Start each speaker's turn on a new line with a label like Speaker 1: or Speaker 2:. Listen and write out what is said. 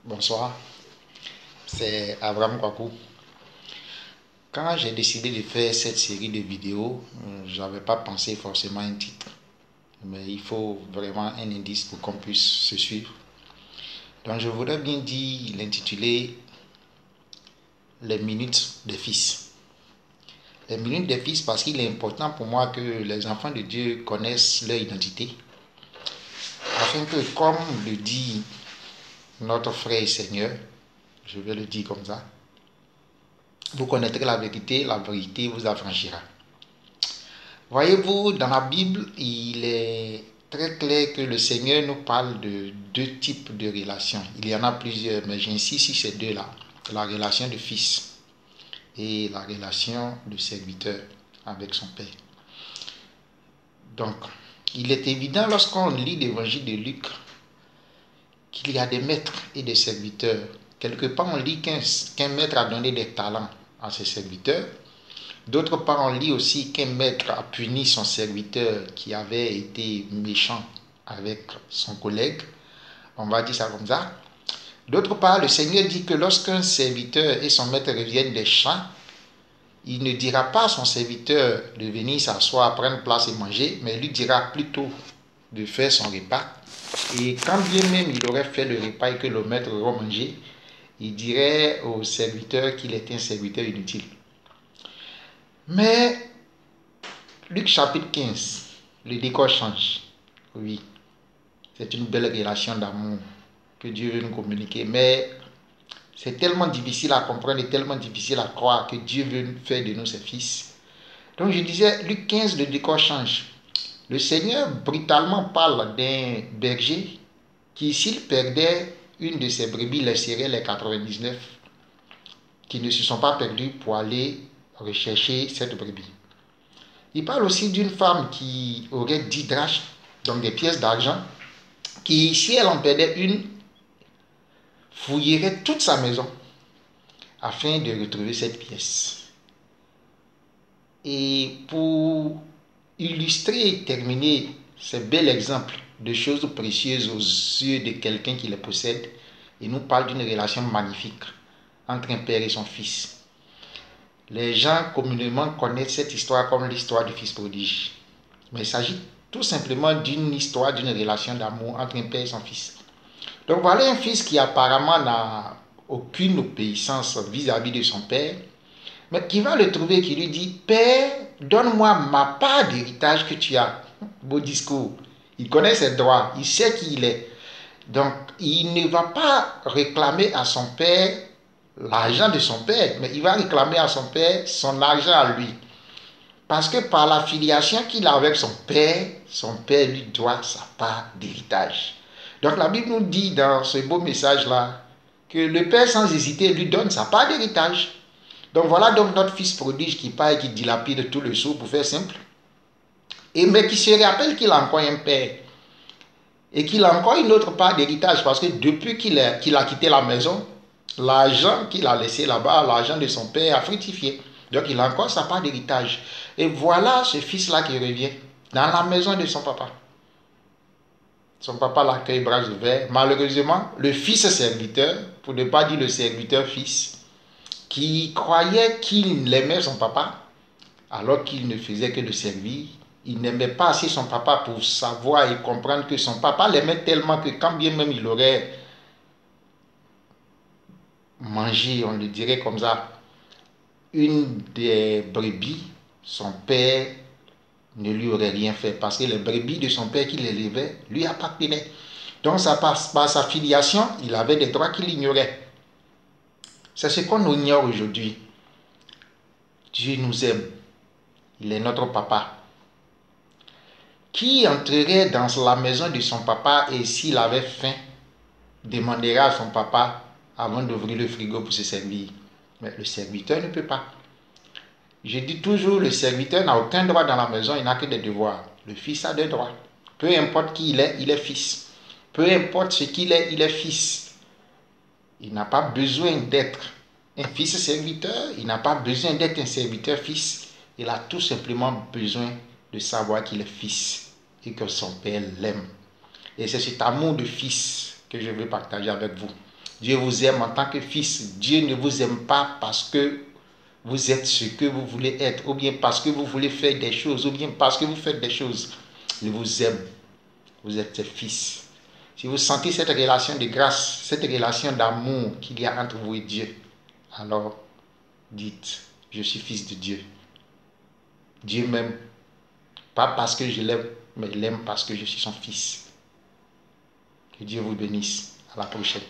Speaker 1: Bonsoir, c'est Abraham Kwaku. Quand j'ai décidé de faire cette série de vidéos, je n'avais pas pensé forcément un titre, mais il faut vraiment un indice pour qu'on puisse se suivre. Donc je voudrais bien dire l'intituler Les minutes des fils. Les minutes des fils parce qu'il est important pour moi que les enfants de Dieu connaissent leur identité, afin que, comme le dit notre frère et Seigneur, je vais le dire comme ça, vous connaîtrez la vérité vous affranchira. Voyez-vous, dans la Bible, il est très clair que le Seigneur nous parle de deux types de relations. Il y en a plusieurs, mais j'insiste sur ces deux-là. La relation de fils et la relation de serviteur avec son Père. Donc, il est évident lorsqu'on lit l'évangile de Luc qu'il y a des maîtres et des serviteurs. Quelque part, on lit qu'un maître a donné des talents à ses serviteurs. D'autre part, on lit aussi qu'un maître a puni son serviteur qui avait été méchant avec son collègue. On va dire ça comme ça. D'autre part, le Seigneur dit que lorsqu'un serviteur et son maître reviennent des champs, il ne dira pas à son serviteur de venir s'asseoir, prendre place et manger, mais il lui dira plutôt de faire son repas. Et quand bien même il aurait fait le repas et que le maître aurait mangé, il dirait au serviteur qu'il était un serviteur inutile. Mais Luc chapitre 15, le décor change. Oui, c'est une belle relation d'amour que Dieu veut nous communiquer. Mais c'est tellement difficile à comprendre et tellement difficile à croire que Dieu veut faire de nous ses fils. Donc je disais, Luc 15, le décor change. Le Seigneur brutalement parle d'un berger qui, s'il perdait une de ses brebis, laisserait les 99 qui ne se sont pas perdus pour aller rechercher cette brebis. Il parle aussi d'une femme qui aurait 10 drachmes, donc des pièces d'argent, qui, si elle en perdait une, fouillerait toute sa maison afin de retrouver cette pièce. Et pour illustrer et terminer ce bel exemple de choses précieuses aux yeux de quelqu'un qui les possède, il nous parle d'une relation magnifique entre un père et son fils. Les gens communément connaissent cette histoire comme l'histoire du fils prodige. Mais il s'agit tout simplement d'une histoire, d'une relation d'amour entre un père et son fils. Donc voilà un fils qui apparemment n'a aucune obéissance vis-à-vis de son père, mais qui va le trouver et qui lui dit, Père, donne-moi ma part d'héritage que tu as. Beau discours. Il connaît ses droits, il sait qui il est. Donc il ne va pas réclamer à son père l'argent de son père, mais il va réclamer à son père son argent à lui. Parce que par la filiation qu'il a avec son père lui doit sa part d'héritage. Donc la Bible nous dit dans ce beau message-là que le père sans hésiter lui donne sa part d'héritage. Donc voilà donc notre fils prodige qui part et qui dilapide tout le sou pour faire simple. Mais qui se rappelle qu'il a encore un père. Et qu'il a encore une autre part d'héritage parce que depuis qu'il a quitté la maison, l'argent qu'il a laissé là-bas, l'argent de son père a fructifié. Donc il a encore sa part d'héritage. Et voilà ce fils-là qui revient dans la maison de son papa. Son papa l'accueille bras ouverts. Malheureusement, le fils serviteur, pour ne pas dire le serviteur fils, qui croyait qu'il aimait son papa, alors qu'il ne faisait que le servir, il n'aimait pas assez son papa pour savoir et comprendre que son papa l'aimait tellement que quand bien même il aurait mangé, on le dirait comme ça, une des brebis, son père ne lui aurait rien fait parce que les brebis de son père qu'il élevait lui appartenaient. Donc ça passe par sa filiation, il avait des droits qu'il ignorait. C'est ce qu'on ignore aujourd'hui. Dieu nous aime. Il est notre papa. Qui entrerait dans la maison de son papa et s'il avait faim, demanderait à son papa avant d'ouvrir le frigo pour se servir. Mais le serviteur ne peut pas. Je dis toujours, le serviteur n'a aucun droit dans la maison, il n'a que des devoirs. Le fils a des droits. Peu importe qui il est fils. Peu importe ce qu'il est, il est fils. Il n'a pas besoin d'être un fils serviteur, il n'a pas besoin d'être un serviteur fils. Il a tout simplement besoin de savoir qu'il est fils et que son père l'aime. Et c'est cet amour de fils que je veux partager avec vous. Dieu vous aime en tant que fils. Dieu ne vous aime pas parce que vous êtes ce que vous voulez être, ou bien parce que vous voulez faire des choses, ou bien parce que vous faites des choses. Il vous aime. Vous êtes ses fils. Si vous sentez cette relation de grâce, cette relation d'amour qu'il y a entre vous et Dieu, alors dites, je suis fils de Dieu. Dieu m'aime, pas parce que je l'aime, mais il l'aime parce que je suis son fils. Que Dieu vous bénisse. À la prochaine.